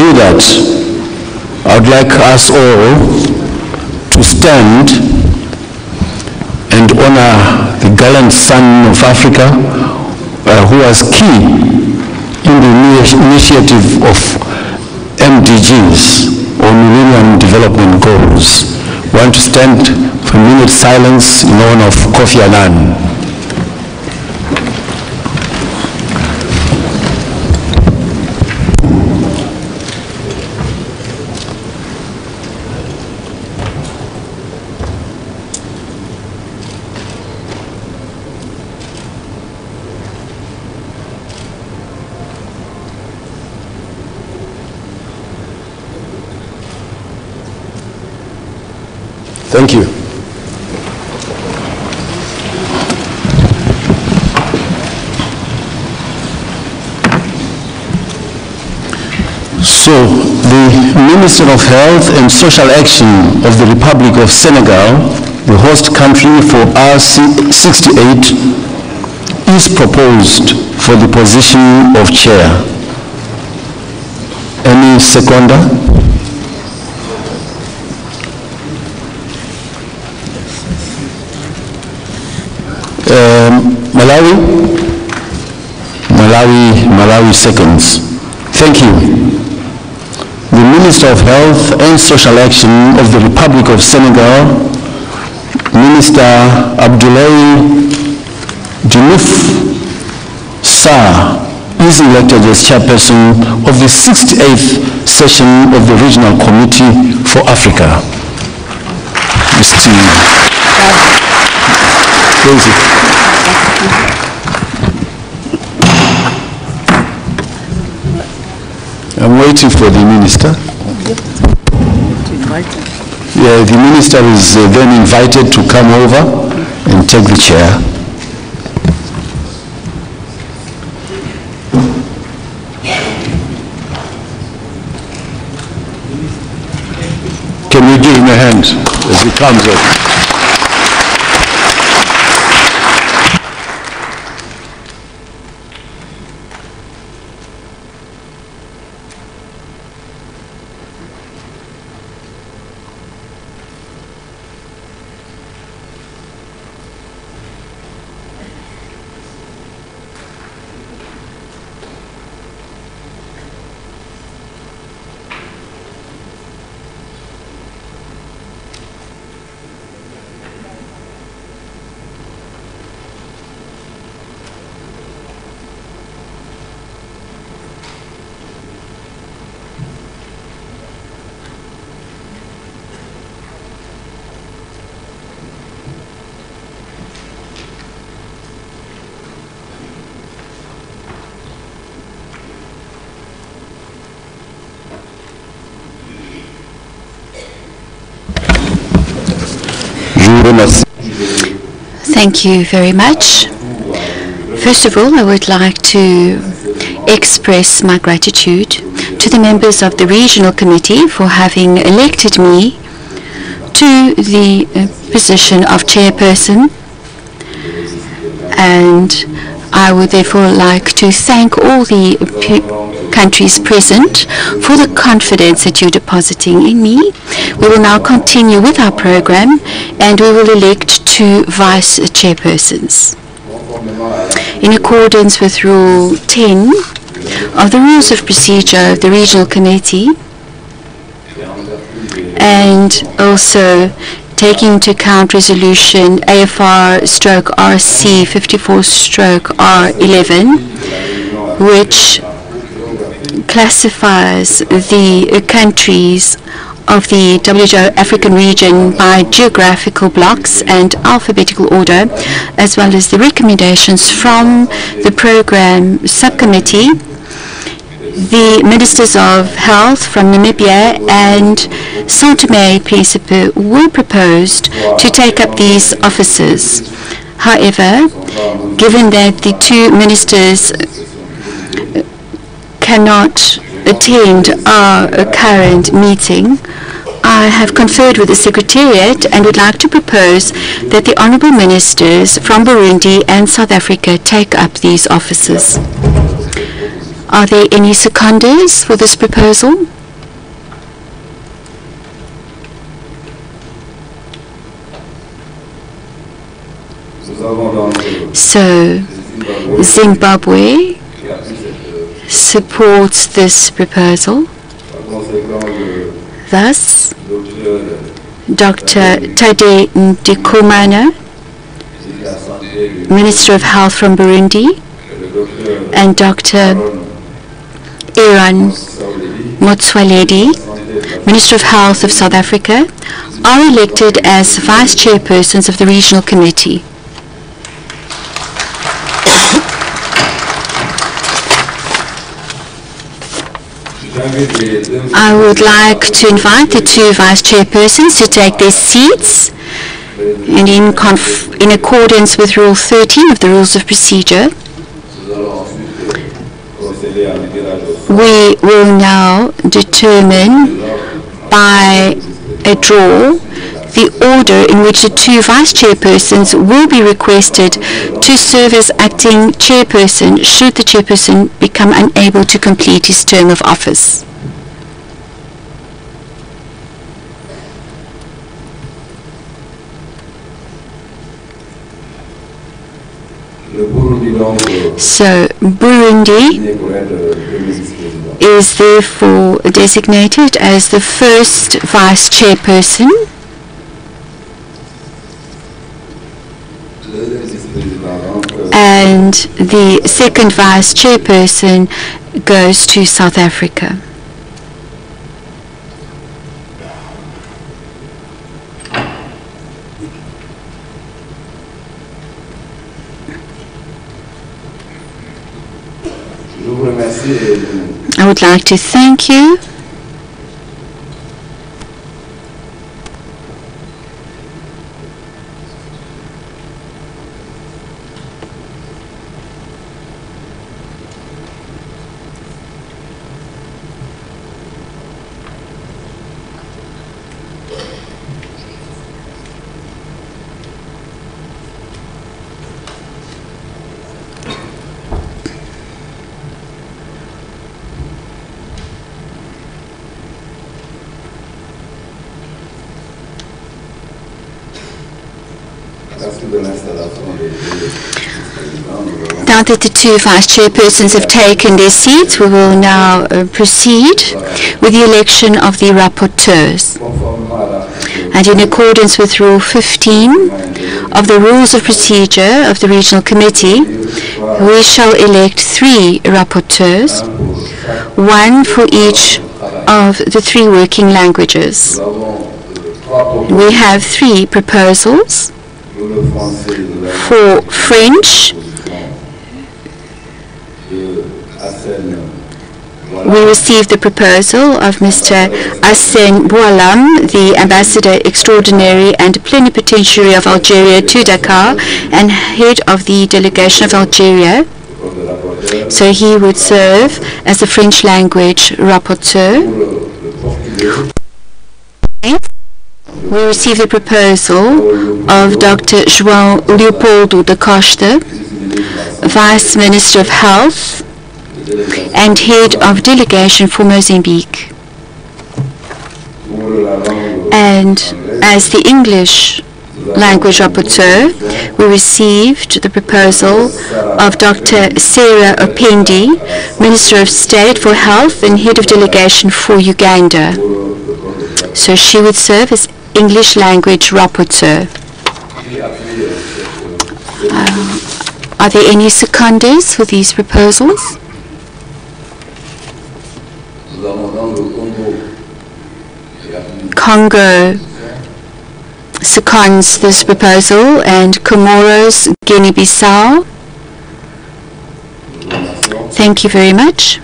do that, I would like us all to stand and honor the gallant son of Africa who was key in the initiative of MDGs, or Millennium Development Goals. We want to stand for a minute silence in honor of Kofi Annan. Thank you. So, the Minister of Health and Social Action of the Republic of Senegal, the host country for R68, is proposed for the position of chair. Any seconder? Malawi seconds. Thank you. The Minister of Health and Social Action of the Republic of Senegal, Minister Abdoulaye Diouf Sarr, is elected as chairperson of the 68th session of the Regional Committee for Africa. I'm waiting for the minister. Yeah, the minister is then invited to come over and take the chair. Can you give him a hand as he comes up? Thank you very much. First of all, I would like to express my gratitude to the members of the Regional Committee for having elected me to the position of chairperson, and I would therefore like to thank all the countries present for the confidence that you're depositing in me. We will now continue with our program, and we will elect two vice chairpersons. In accordance with Rule 10 of the Rules of Procedure of the Regional Committee, and also taking into account Resolution AFR/RC 54/R11, which classifies the countries of the WHO African region by geographical blocks and alphabetical order, as well as the recommendations from the program subcommittee. The Ministers of Health from Namibia and São Tomé and Príncipe were proposed to take up these offices. However, given that the two ministers cannot attend our current meeting, I have conferred with the Secretariat and would like to propose that the Honourable Ministers from Burundi and South Africa take up these offices. Are there any seconders for this proposal? So, Zimbabwe supports this proposal. Thus, Dr. Tade Ndikumana, Minister of Health from Burundi, and Dr. Aaron Motsoaledi, Minister of Health of South Africa, are elected as Vice Chairpersons of the Regional Committee. I would like to invite the two Vice Chairpersons to take their seats, and in accordance with Rule 13 of the Rules of Procedure, we will now determine by a draw the order in which the two Vice Chairpersons will be requested to serve as acting chairperson should the chairperson become unable to complete his term of office. So Burundi is therefore designated as the first Vice Chairperson, and the second Vice Chairperson goes to South Africa. I would like to thank you. Now that the two Vice Chairpersons have taken their seats, we will now proceed with the election of the rapporteurs. And in accordance with Rule 15 of the Rules of Procedure of the Regional Committee, we shall elect 3 rapporteurs, 1 for each of the 3 working languages. We have 3 proposals. For French, we received the proposal of Mr. Arsène Boualam, the Ambassador Extraordinary and Plenipotentiary of Algeria to Dakar and head of the delegation of Algeria. So he would serve as the French language rapporteur. We received the proposal of Dr. João Leopoldo da Costa, Vice Minister of Health and Head of Delegation for Mozambique. And as the English language rapporteur, we received the proposal of Dr. Sarah Opendi, Minister of State for Health and Head of Delegation for Uganda. So she would serve as English language rapporteur. Are there any seconders for these proposals? Congo seconds this proposal, and Comoros, Guinea-Bissau. Thank you very much.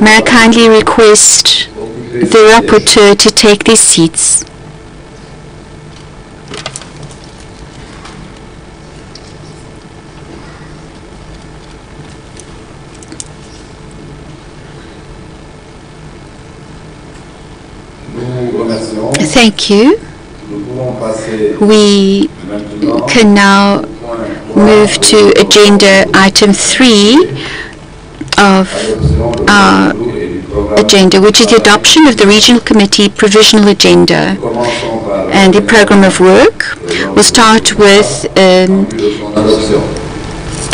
May I kindly request the rapporteur to take their seats. Thank you. We can now move to agenda item 3, of our agenda, which is the adoption of the Regional Committee Provisional Agenda. And the program of work will start with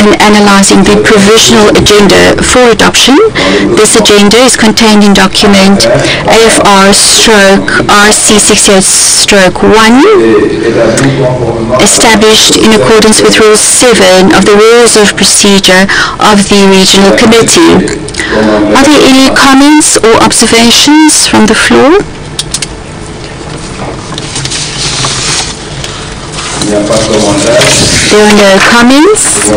analyzing the provisional agenda for adoption. This agenda is contained in document AFR/RC68/1, established in accordance with Rule 7 of the Rules of Procedure of the Regional Committee. Are there any comments or observations from the floor? There are no comments.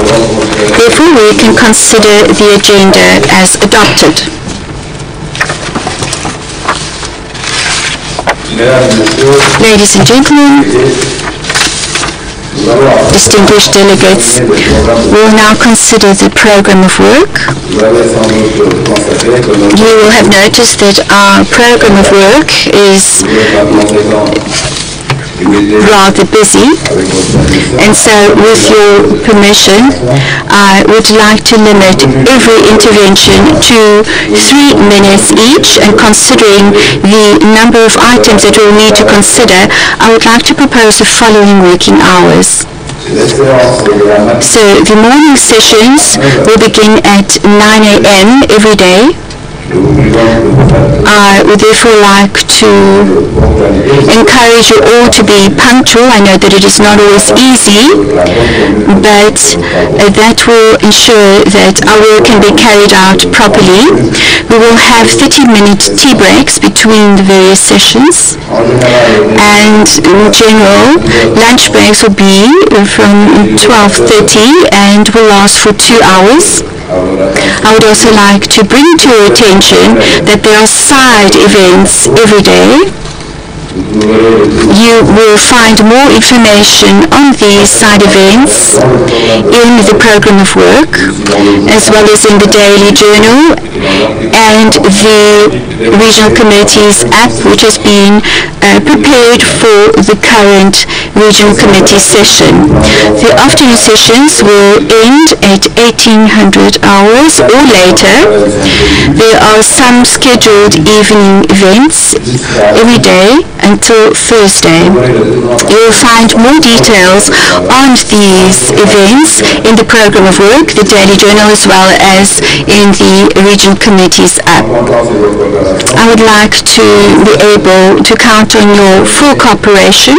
Therefore, we can consider the agenda as adopted. Ladies and gentlemen, distinguished delegates, we will now consider the program of work. You will have noticed that our program of work is rather busy, and so with your permission I would like to limit every intervention to 3 minutes each, and considering the number of items that we'll need to consider, I would like to propose the following working hours. So the morning sessions will begin at 9 a.m. every day. I would therefore like to encourage you all to be punctual. I know that it is not always easy, but that will ensure that our work can be carried out properly. We will have 30-minute tea breaks between the various sessions, and in general, lunch breaks will be from 12:30 and will last for 2 hours. I would also like to bring to your attention that there are side events every day. You will find more information on these side events in the program of work, as well as in the daily journal and the Regional Committee's app, which has been prepared for the current Regional Committee session. The afternoon sessions will end at 1800 hours or later. There are some scheduled evening events every day until Thursday. You will find more details on these events in the program of work, the daily journal, as well as in the Regional Committee's app. I would like to be able to count on your full cooperation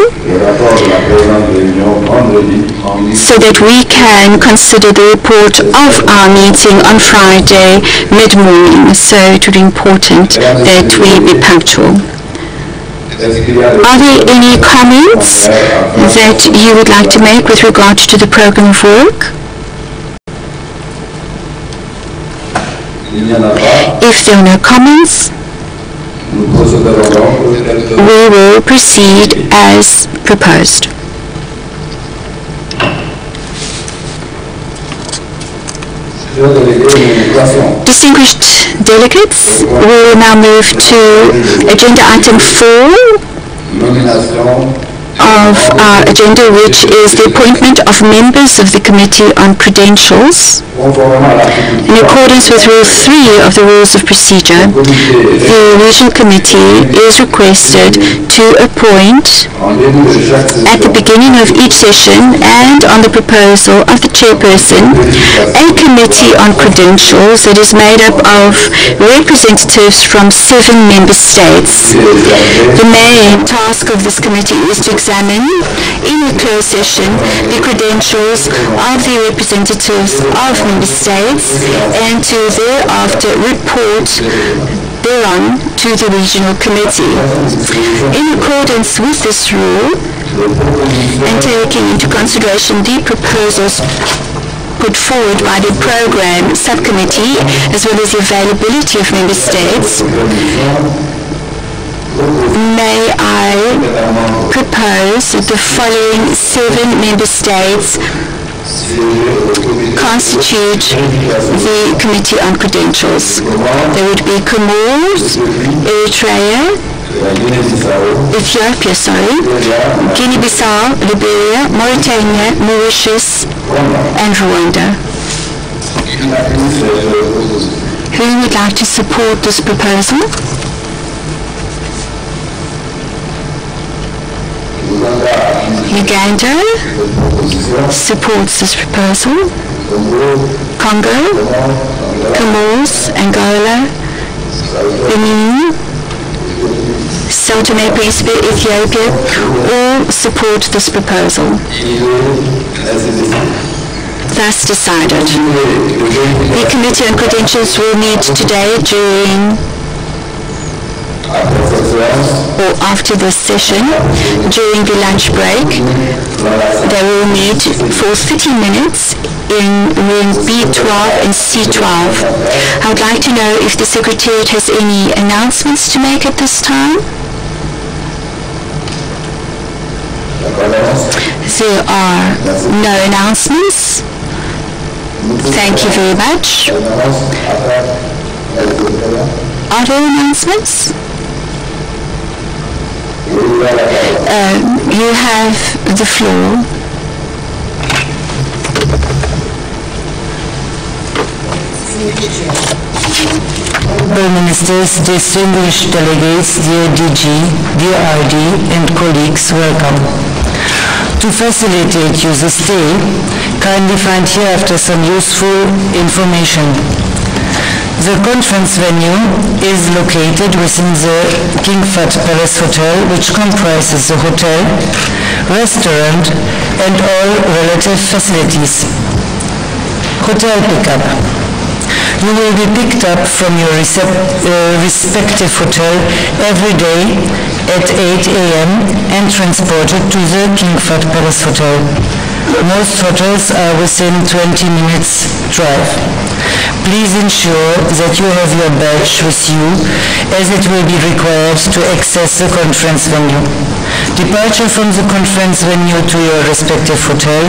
so that we can consider the report of our meeting on Friday mid-morning. So it would be important that we be punctual. Are there any comments that you would like to make with regard to the program of work? If there are no comments, we will proceed as proposed. Distinguished delegates, we will now move to agenda item 4 of our agenda, which is the appointment of members of the Committee on Credentials. In accordance with Rule 3 of the Rules of Procedure, the Regional Committee is requested to appoint at the beginning of each session and on the proposal of the chairperson a Committee on Credentials that is made up of representatives from 7 member states. The main task of this committee is to examine in a closed session the credentials of the representatives of member states and to thereafter report thereon to the Regional Committee. In accordance with this rule and taking into consideration the proposals put forward by the program subcommittee as well as the availability of member states, may I propose that the following 7 member states constitute the Committee on Credentials. There would be Comoros, Eritrea, Ethiopia, Guinea-Bissau, Liberia, Mauritania, Mauritius, and Rwanda. Who would like to support this proposal? Uganda supports this proposal. Congo, Comoros, Angola, Benin, Sao Tome and Principe, Ethiopia, all support this proposal. Thus decided. The Committee on Credentials will meet today during or after this session, during the lunch break. They will meet for 30 minutes in room B12 and C12. I would like to know if the Secretariat has any announcements to make at this time. There are no announcements. Thank you very much. Are there announcements? You have the floor. Honorable Ministers, distinguished delegates, dear DG, dear RD, and colleagues, welcome. To facilitate user stay, kindly find hereafter some useful information. The conference venue is located within the King Fahd Palace Hotel, which comprises the hotel, restaurant, and all relative facilities. Hotel pickup. You will be picked up from your respective hotel every day at 8 a.m. and transported to the King Fahd Palace Hotel. Most hotels are within 20 minutes drive. Please ensure that you have your badge with you, as it will be required to access the conference venue. Departure from the conference venue to your respective hotel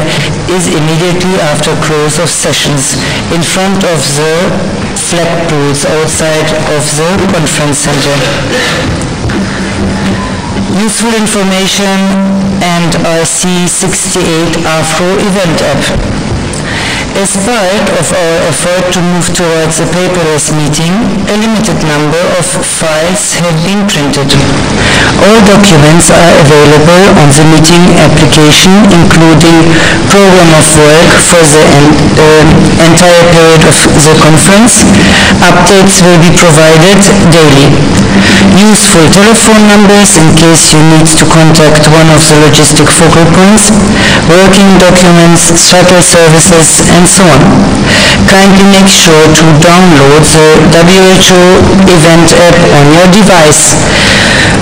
is immediately after close of sessions in front of the flag poles outside of the conference center. Useful information and RC68 Afro event app. As part of our effort to move towards a paperless meeting, a limited number of files have been printed. All documents are available on the meeting application, including program of work for the entire period of the conference. Updates will be provided daily. Useful telephone numbers in case you need to contact one of the logistic focal points, working documents, shuttle services, and so on. Kindly make sure to download the WHO event app on your device.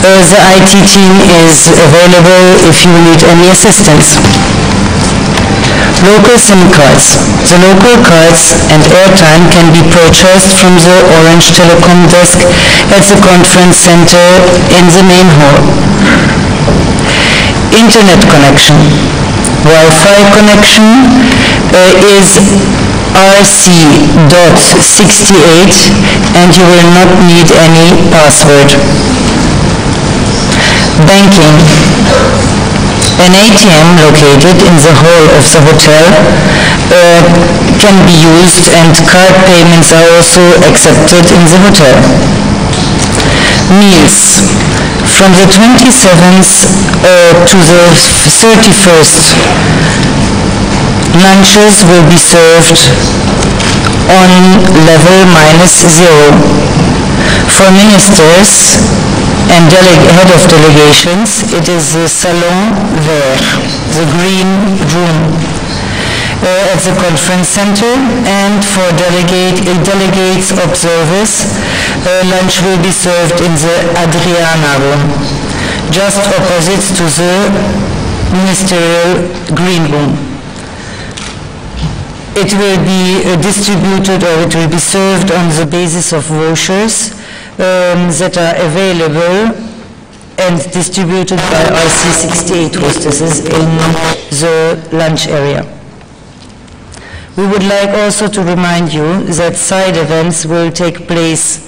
The IT team is available if you need any assistance. Local SIM cards. The local cards and airtime can be purchased from the Orange Telecom desk at the conference center in the main hall. Internet connection. Wi-Fi connection is RC.68 and you will not need any password. Banking. An ATM located in the hall of the hotel can be used, and card payments are also accepted in the hotel. Meals. From the 27th to the 31st, lunches will be served on level -0. For ministers and head of delegations, it is the Salon Vert, the green room at the conference center, and for delegates observers, lunch will be served in the Adriana room, just opposite to the ministerial green room. It will be distributed, or it will be served on the basis of vouchers that are available and distributed by RC68 hostesses in the lunch area. We would like also to remind you that side events will take place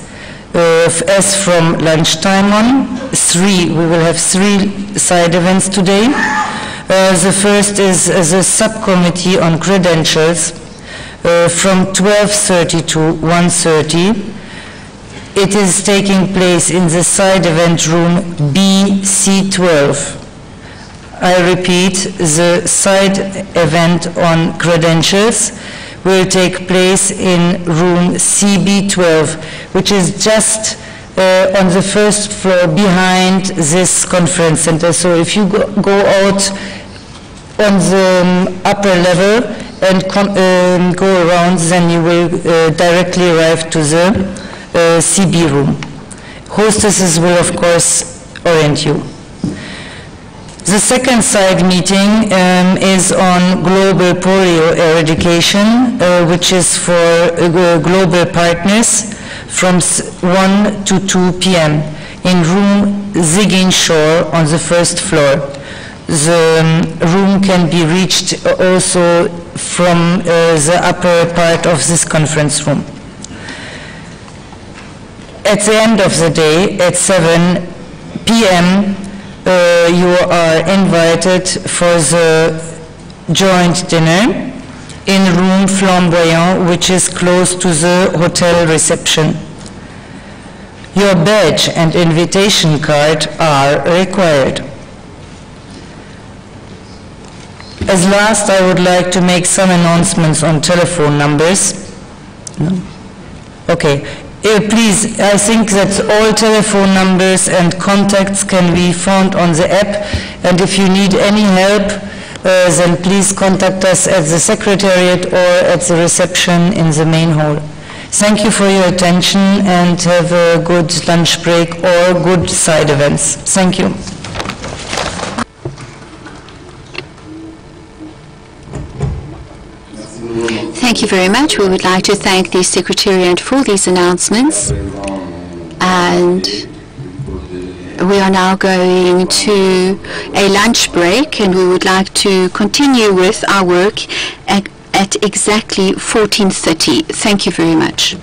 as from lunchtime on. We will have 3 side events today. The first is the subcommittee on credentials, from 12:30 to 1:30. It is taking place in the side event room BC12. I repeat, the side event on credentials will take place in room CB12, which is just on the first floor behind this conference center. So if you go out on the upper level and go around, then you will directly arrive to the CB room. Hostesses will, of course, orient you. The second side meeting is on global polio eradication, which is for global partners from 1 to 2 p.m. in room Ziggin Shore on the first floor. The room can be reached also from the upper part of this conference room. At the end of the day, at 7 p.m., you are invited for the joint dinner in room Flamboyant, which is close to the hotel reception. Your badge and invitation card are required. As last, I would like to make some announcements on telephone numbers. No? Okay. Please, I think that all telephone numbers and contacts can be found on the app, and if you need any help, then please contact us at the Secretariat or at the reception in the main hall. Thank you for your attention, and have a good lunch break or good side events. Thank you. Thank you very much. We would like to thank the Secretariat for these announcements. And we are now going to a lunch break, and we would like to continue with our work at exactly 14:30. Thank you very much.